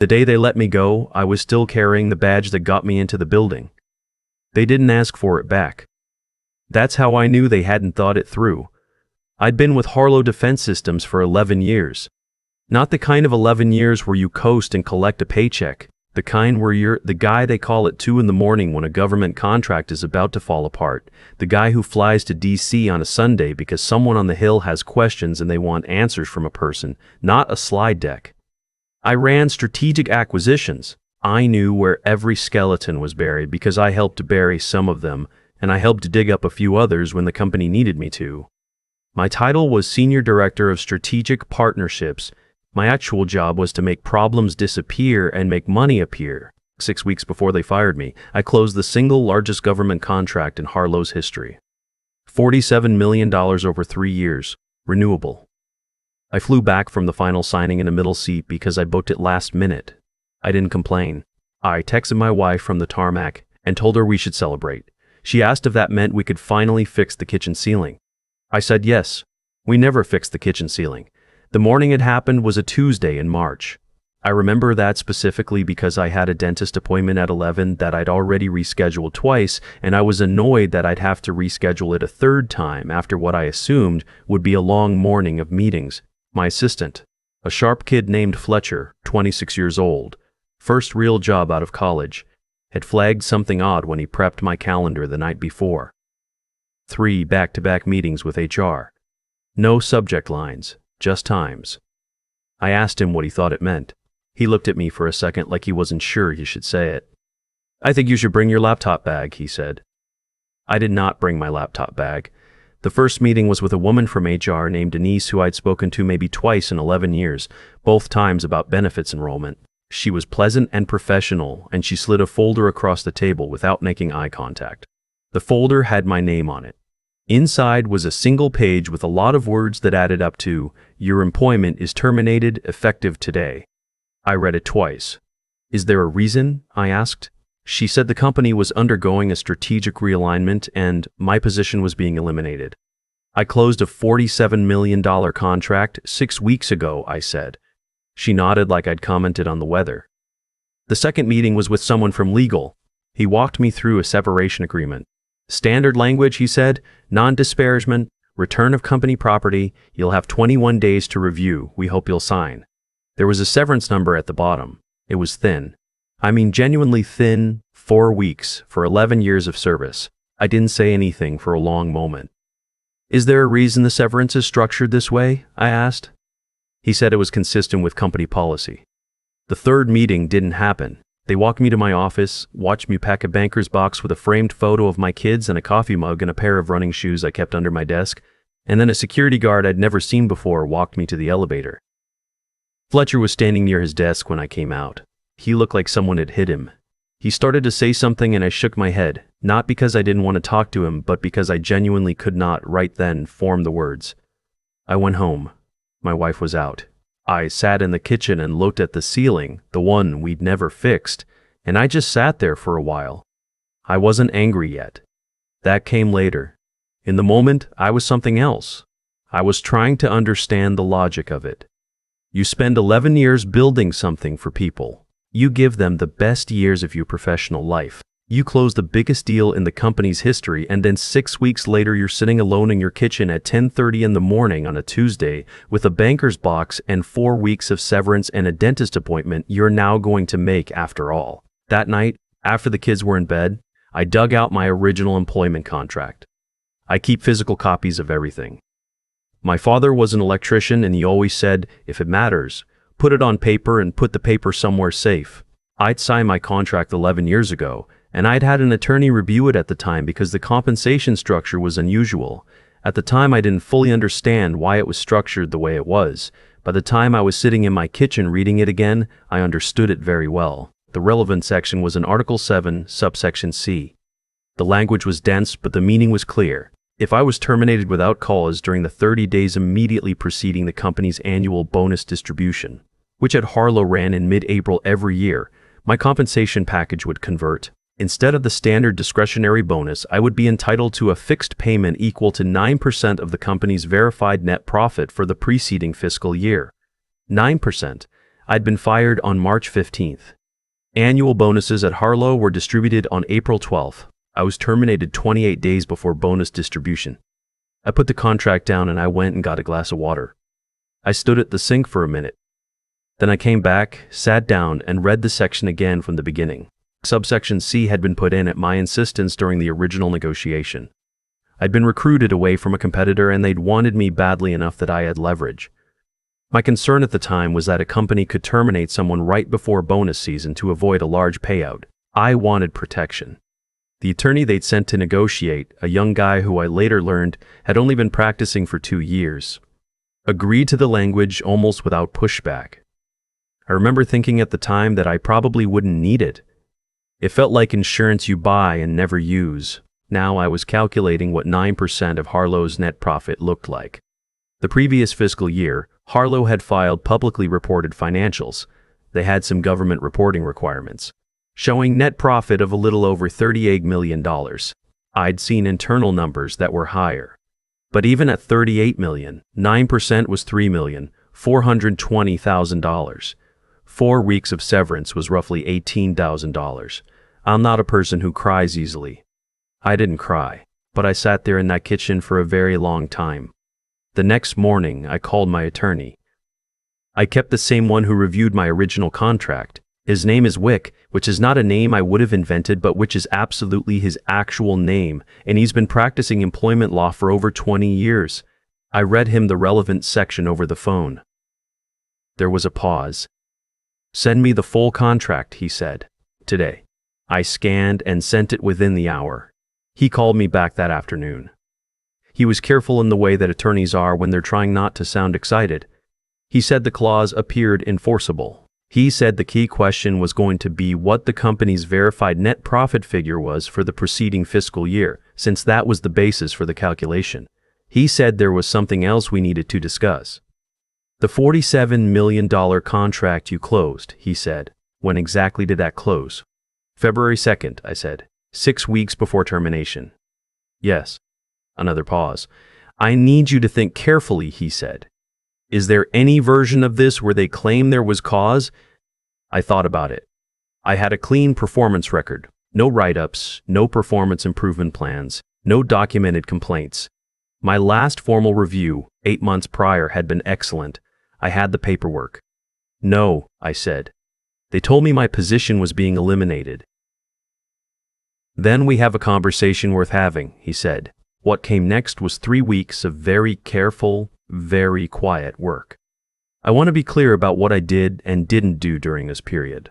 The day they let me go, I was still carrying the badge that got me into the building. They didn't ask for it back. That's how I knew they hadn't thought it through. I'd been with Harlow Defense Systems for 11 years. Not the kind of 11 years where you coast and collect a paycheck, the kind where you're the guy they call at 2 in the morning when a government contract is about to fall apart, the guy who flies to DC on a Sunday because someone on the Hill has questions and they want answers from a person, not a slide deck. I ran strategic acquisitions. I knew where every skeleton was buried because I helped to bury some of them, and I helped to dig up a few others when the company needed me to. My title was Senior Director of Strategic Partnerships. My actual job was to make problems disappear and make money appear. 6 weeks before they fired me, I closed the single largest government contract in Harlow's history. $47 million over 3 years, renewable. I flew back from the final signing in a middle seat because I booked it last minute. I didn't complain. I texted my wife from the tarmac and told her we should celebrate. She asked if that meant we could finally fix the kitchen ceiling. I said yes. We never fixed the kitchen ceiling. The morning it happened was a Tuesday in March. I remember that specifically because I had a dentist appointment at 11 that I'd already rescheduled twice, and I was annoyed that I'd have to reschedule it a third time after what I assumed would be a long morning of meetings. My assistant, a sharp kid named Fletcher, 26 years old, first real job out of college, had flagged something odd when he prepped my calendar the night before. 3 back-to-back meetings with HR. No subject lines, just times. I asked him what he thought it meant. He looked at me for a second like he wasn't sure he should say it. "I think you should bring your laptop bag," he said. I did not bring my laptop bag. The first meeting was with a woman from HR named Denise who I'd spoken to maybe twice in 11 years, both times about benefits enrollment. She was pleasant and professional, and she slid a folder across the table without making eye contact. The folder had my name on it. Inside was a single page with a lot of words that added up to, "Your employment is terminated, effective today." I read it twice. "Is there a reason?" I asked. She said the company was undergoing a strategic realignment and my position was being eliminated. "I closed a $47 million contract 6 weeks ago," I said. She nodded like I'd commented on the weather. The second meeting was with someone from legal. He walked me through a separation agreement. "Standard language," he said, "non-disparagement, return of company property, you'll have 21 days to review, we hope you'll sign." There was a severance number at the bottom. It was thin. I mean genuinely thin, 4 weeks for 11 years of service. I didn't say anything for a long moment. "Is there a reason the severance is structured this way?" I asked. He said it was consistent with company policy. The third meeting didn't happen. They walked me to my office, watched me pack a banker's box with a framed photo of my kids and a coffee mug and a pair of running shoes I kept under my desk, and then a security guard I'd never seen before walked me to the elevator. Fletcher was standing near his desk when I came out. He looked like someone had hit him. He started to say something and I shook my head, not because I didn't want to talk to him, but because I genuinely could not, right then, form the words. I went home. My wife was out. I sat in the kitchen and looked at the ceiling, the one we'd never fixed, and I just sat there for a while. I wasn't angry yet. That came later. In the moment, I was something else. I was trying to understand the logic of it. You spend 11 years building something for people. You give them the best years of your professional life. You close the biggest deal in the company's history, and then 6 weeks later you're sitting alone in your kitchen at 10:30 in the morning on a Tuesday with a banker's box and 4 weeks of severance and a dentist appointment you're now going to make after all. That night, after the kids were in bed, I dug out my original employment contract. I keep physical copies of everything. My father was an electrician and he always said, if it matters, put it on paper and put the paper somewhere safe. I'd signed my contract 11 years ago, and I'd had an attorney review it at the time because the compensation structure was unusual. At the time, I didn't fully understand why it was structured the way it was. By the time I was sitting in my kitchen reading it again, I understood it very well. The relevant section was in Article 7, subsection C. The language was dense, but the meaning was clear. If I was terminated without cause during the 30 days immediately preceding the company's annual bonus distribution, which at Harlow ran in mid-April every year, my compensation package would convert. Instead of the standard discretionary bonus, I would be entitled to a fixed payment equal to 9% of the company's verified net profit for the preceding fiscal year. 9%. I'd been fired on March 15th. Annual bonuses at Harlow were distributed on April 12th. I was terminated 28 days before bonus distribution. I put the contract down and I went and got a glass of water. I stood at the sink for a minute. Then I came back, sat down, and read the section again from the beginning. Subsection C had been put in at my insistence during the original negotiation. I'd been recruited away from a competitor and they'd wanted me badly enough that I had leverage. My concern at the time was that a company could terminate someone right before bonus season to avoid a large payout. I wanted protection. The attorney they'd sent to negotiate, a young guy who I later learned had only been practicing for 2 years, agreed to the language almost without pushback. I remember thinking at the time that I probably wouldn't need it. It felt like insurance you buy and never use. Now I was calculating what 9% of Harlow's net profit looked like. The previous fiscal year, Harlow had filed publicly reported financials. They had some government reporting requirements, showing net profit of a little over $38 million. I'd seen internal numbers that were higher. But even at $38 million, 9% was $3,420,000. 4 weeks of severance was roughly $18,000. I'm not a person who cries easily. I didn't cry, but I sat there in that kitchen for a very long time. The next morning, I called my attorney. I kept the same one who reviewed my original contract. His name is Wick, which is not a name I would have invented, but which is absolutely his actual name, and he's been practicing employment law for over 20 years. I read him the relevant section over the phone. There was a pause. "Send me the full contract," he said. "Today." I scanned and sent it within the hour. He called me back that afternoon. He was careful in the way that attorneys are when they're trying not to sound excited. He said the clause appeared enforceable. He said the key question was going to be what the company's verified net profit figure was for the preceding fiscal year, since that was the basis for the calculation. He said there was something else we needed to discuss. "The $47 million contract you closed," he said. "When exactly did that close?" "February 2nd, I said. 6 weeks before termination." "Yes." Another pause. "I need you to think carefully," he said. "Is there any version of this where they claim there was cause?" I thought about it. I had a clean performance record. No write-ups, no performance improvement plans, no documented complaints. My last formal review, 8 months prior, had been excellent. I had the paperwork. "No," I said. "They told me my position was being eliminated." "Then we have a conversation worth having," he said. What came next was 3 weeks of very careful, very quiet work. I want to be clear about what I did and didn't do during this period.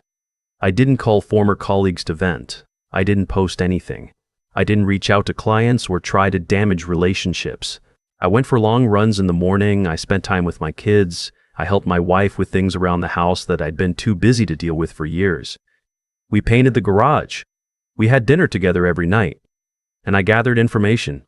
I didn't call former colleagues to vent. I didn't post anything. I didn't reach out to clients or try to damage relationships. I went for long runs in the morning. I spent time with my kids. I helped my wife with things around the house that I'd been too busy to deal with for years. We painted the garage. We had dinner together every night. And I gathered information.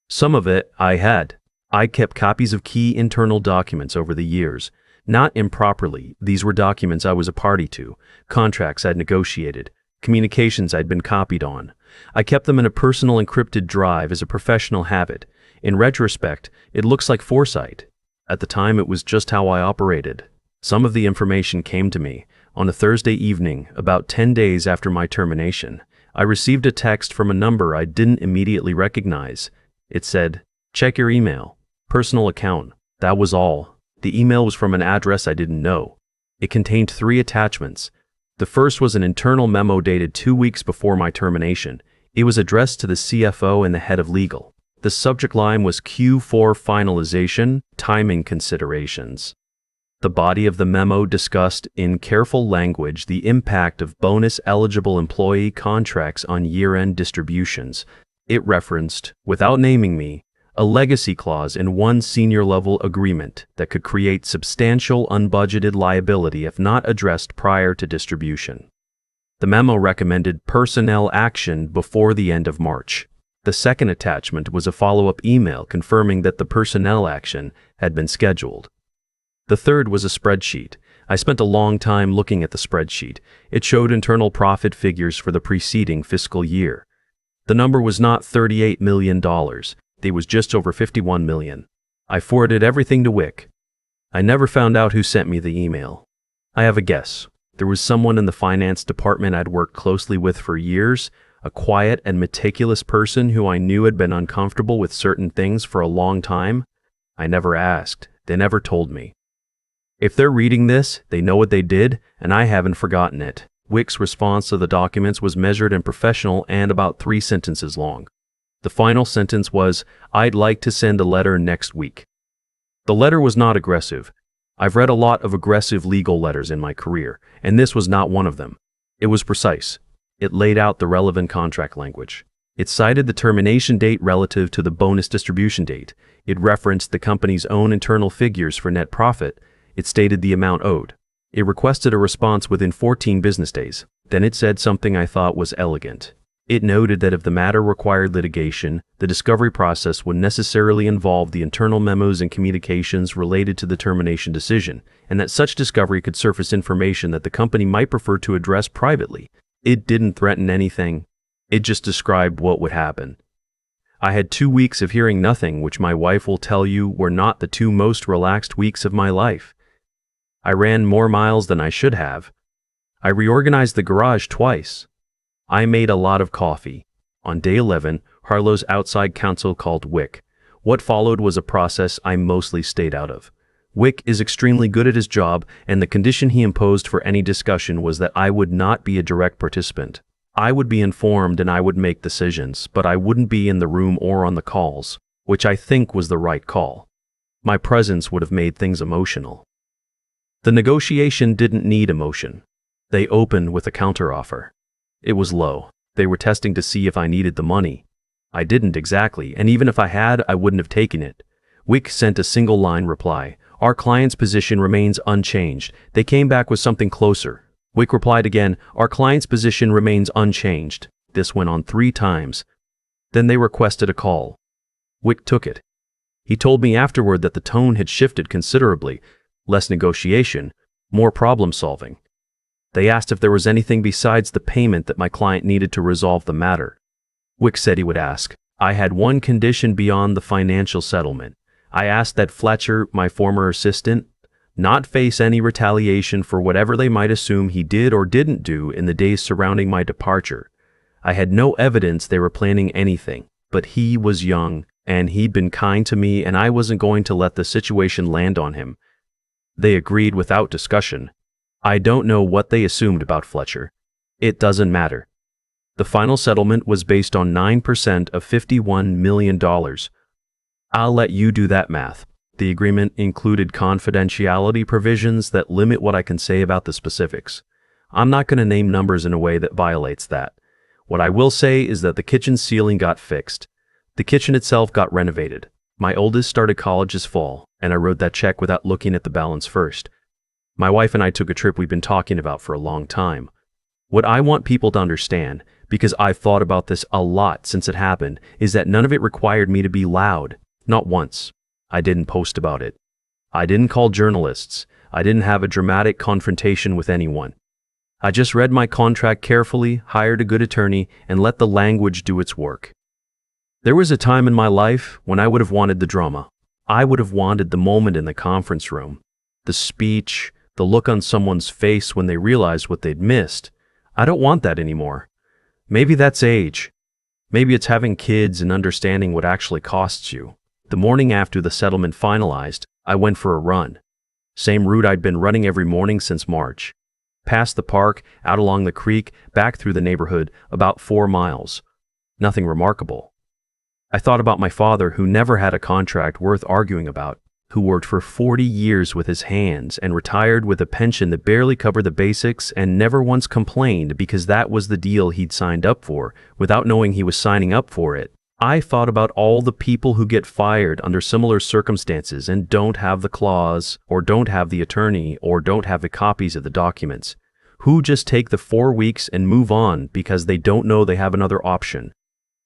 Some of it I had. I kept copies of key internal documents over the years. Not improperly, these were documents I was a party to, contracts I'd negotiated, communications I'd been copied on. I kept them in a personal encrypted drive as a professional habit. In retrospect, it looks like foresight. At the time, it was just how I operated. Some of the information came to me. On a Thursday evening, about 10 days after my termination, I received a text from a number I didn't immediately recognize. It said, "Check your email. Personal account." That was all. The email was from an address I didn't know. It contained 3 attachments. The first was an internal memo dated 2 weeks before my termination. It was addressed to the CFO and the head of legal. The subject line was Q4 finalization, timing considerations. The body of the memo discussed in careful language the impact of bonus-eligible employee contracts on year-end distributions. It referenced, without naming me, a legacy clause in one senior-level agreement that could create substantial unbudgeted liability if not addressed prior to distribution. The memo recommended personnel action before the end of March. The second attachment was a follow-up email confirming that the personnel action had been scheduled. The third was a spreadsheet. I spent a long time looking at the spreadsheet. It showed internal profit figures for the preceding fiscal year. The number was not $38 million. It was just over $51 million. I forwarded everything to Wick. I never found out who sent me the email. I have a guess. There was someone in the finance department I'd worked closely with for years, a quiet and meticulous person who I knew had been uncomfortable with certain things for a long time. I never asked. They never told me. If they're reading this, they know what they did, and I haven't forgotten it. Wick's response to the documents was measured and professional and about 3 sentences long. The final sentence was, "I'd like to send a letter next week." The letter was not aggressive. I've read a lot of aggressive legal letters in my career, and this was not one of them. It was precise. It laid out the relevant contract language. It cited the termination date relative to the bonus distribution date. It referenced the company's own internal figures for net profit. It stated the amount owed. It requested a response within 14 business days. Then it said something I thought was elegant. It noted that if the matter required litigation, the discovery process would necessarily involve the internal memos and communications related to the termination decision, and that such discovery could surface information that the company might prefer to address privately. It didn't threaten anything. It just described what would happen. I had 2 weeks of hearing nothing, which my wife will tell you were not the 2 most relaxed weeks of my life. I ran more miles than I should have. I reorganized the garage twice. I made a lot of coffee. On day 11, Harlow's outside counsel called Wick. What followed was a process I mostly stayed out of. Wick is extremely good at his job, and the condition he imposed for any discussion was that I would not be a direct participant. I would be informed and I would make decisions, but I wouldn't be in the room or on the calls, which I think was the right call. My presence would have made things emotional. The negotiation didn't need emotion. They opened with a counteroffer. It was low. They were testing to see if I needed the money. I didn't exactly, and even if I had, I wouldn't have taken it. Wick sent a single-line reply. Our client's position remains unchanged. They came back with something closer. Wick replied again, our client's position remains unchanged. This went on 3 times. Then they requested a call. Wick took it. He told me afterward that the tone had shifted considerably. Less negotiation, more problem-solving. They asked if there was anything besides the payment that my client needed to resolve the matter. Wick said he would ask. I had one condition beyond the financial settlement. I asked that Fletcher, my former assistant, not face any retaliation for whatever they might assume he did or didn't do in the days surrounding my departure. I had no evidence they were planning anything, but he was young, and he'd been kind to me, and I wasn't going to let the situation land on him. They agreed without discussion. I don't know what they assumed about Fletcher. It doesn't matter. The final settlement was based on 9% of $51 million. I'll let you do that math. The agreement included confidentiality provisions that limit what I can say about the specifics. I'm not going to name numbers in a way that violates that. What I will say is that the kitchen ceiling got fixed. The kitchen itself got renovated. My oldest started college this fall, and I wrote that check without looking at the balance first. My wife and I took a trip we've been talking about for a long time. What I want people to understand, because I've thought about this a lot since it happened, is that none of it required me to be loud. Not once. I didn't post about it. I didn't call journalists. I didn't have a dramatic confrontation with anyone. I just read my contract carefully, hired a good attorney, and let the language do its work. There was a time in my life when I would have wanted the drama. I would have wanted the moment in the conference room, the speech, the look on someone's face when they realized what they'd missed. I don't want that anymore. Maybe that's age. Maybe it's having kids and understanding what actually costs you. The morning after the settlement finalized, I went for a run. Same route I'd been running every morning since March. Past the park, out along the creek, back through the neighborhood, about 4 miles. Nothing remarkable. I thought about my father, who never had a contract worth arguing about, who worked for 40 years with his hands and retired with a pension that barely covered the basics and never once complained because that was the deal he'd signed up for, without knowing he was signing up for it. I thought about all the people who get fired under similar circumstances and don't have the clause, or don't have the attorney, or don't have the copies of the documents, who just take the 4 weeks and move on because they don't know they have another option.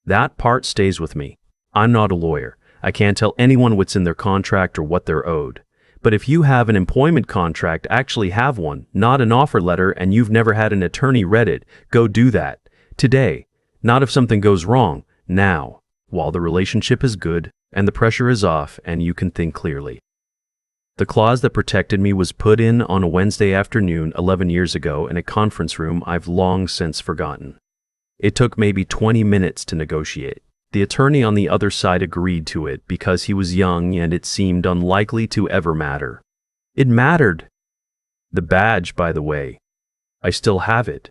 That part stays with me. I'm not a lawyer. I can't tell anyone what's in their contract or what they're owed. But if you have an employment contract, actually have one, not an offer letter, and you've never had an attorney read it, go do that. Today. Not if something goes wrong. Now. While the relationship is good and the pressure is off and you can think clearly. The clause that protected me was put in on a Wednesday afternoon 11 years ago in a conference room I've long since forgotten. It took maybe 20 minutes to negotiate. The attorney on the other side agreed to it because he was young and it seemed unlikely to ever matter. It mattered. The badge, by the way, I still have it.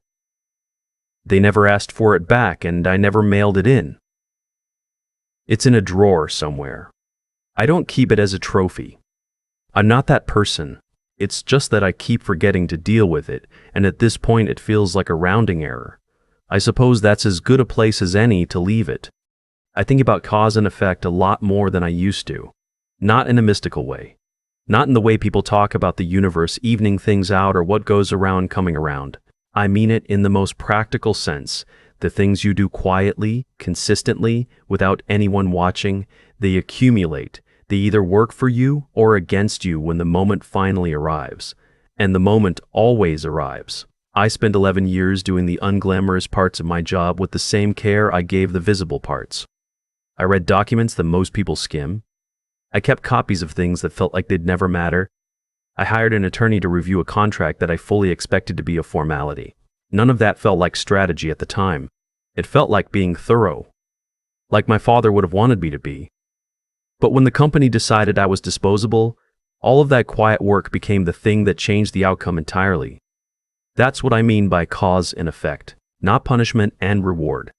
They never asked for it back and I never mailed it in. It's in a drawer somewhere. I don't keep it as a trophy. I'm not that person. It's just that I keep forgetting to deal with it, and at this point it feels like a rounding error. I suppose that's as good a place as any to leave it. I think about cause and effect a lot more than I used to. Not in a mystical way. Not in the way people talk about the universe evening things out or what goes around coming around. I mean it in the most practical sense. The things you do quietly, consistently, without anyone watching, they accumulate. They either work for you or against you when the moment finally arrives. And the moment always arrives. I spent 11 years doing the unglamorous parts of my job with the same care I gave the visible parts. I read documents that most people skim. I kept copies of things that felt like they'd never matter. I hired an attorney to review a contract that I fully expected to be a formality. None of that felt like strategy at the time. It felt like being thorough. Like my father would have wanted me to be. But when the company decided I was disposable, all of that quiet work became the thing that changed the outcome entirely. That's what I mean by cause and effect, not punishment and reward.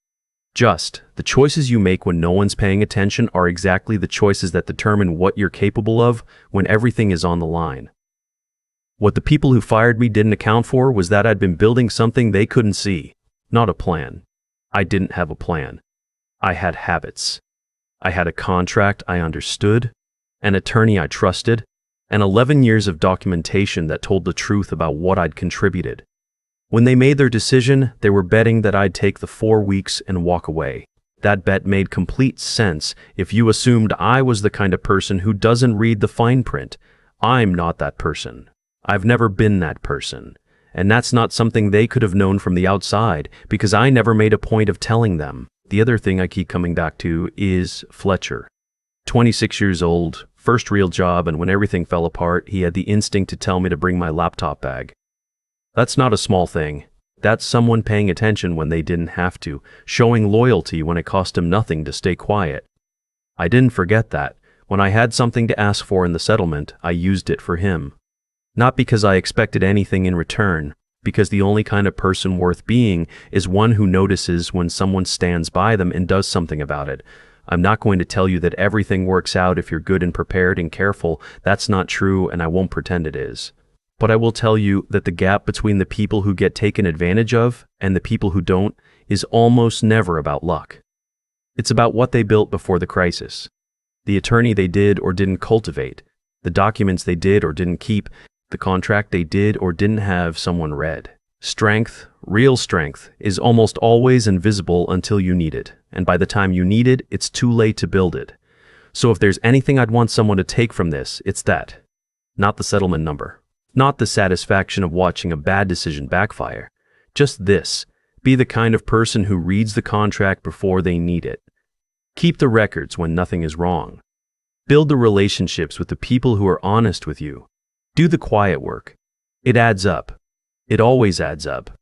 Just, the choices you make when no one's paying attention are exactly the choices that determine what you're capable of when everything is on the line. What the people who fired me didn't account for was that I'd been building something they couldn't see, not a plan. I didn't have a plan. I had habits. I had a contract I understood, an attorney I trusted, and 11 years of documentation that told the truth about what I'd contributed. When they made their decision, they were betting that I'd take the 4 weeks and walk away. That bet made complete sense if you assumed I was the kind of person who doesn't read the fine print. I'm not that person. I've never been that person. And that's not something they could have known from the outside because I never made a point of telling them. The other thing I keep coming back to is Fletcher. 26 years old, first real job, and when everything fell apart, he had the instinct to tell me to bring my laptop bag. That's not a small thing. That's someone paying attention when they didn't have to, showing loyalty when it cost him nothing to stay quiet. I didn't forget that. When I had something to ask for in the settlement, I used it for him. Not because I expected anything in return, because the only kind of person worth being is one who notices when someone stands by them and does something about it. I'm not going to tell you that everything works out if you're good and prepared and careful. That's not true, and I won't pretend it is. But I will tell you that the gap between the people who get taken advantage of and the people who don't is almost never about luck. It's about what they built before the crisis. The attorney they did or didn't cultivate, the documents they did or didn't keep, the contract they did or didn't have someone read. Strength, real strength, is almost always invisible until you need it, and by the time you need it, it's too late to build it. So if there's anything I'd want someone to take from this, it's that. Not the settlement number. Not the satisfaction of watching a bad decision backfire. Just this. Be the kind of person who reads the contract before they need it. Keep the records when nothing is wrong. Build the relationships with the people who are honest with you. Do the quiet work. It adds up. It always adds up.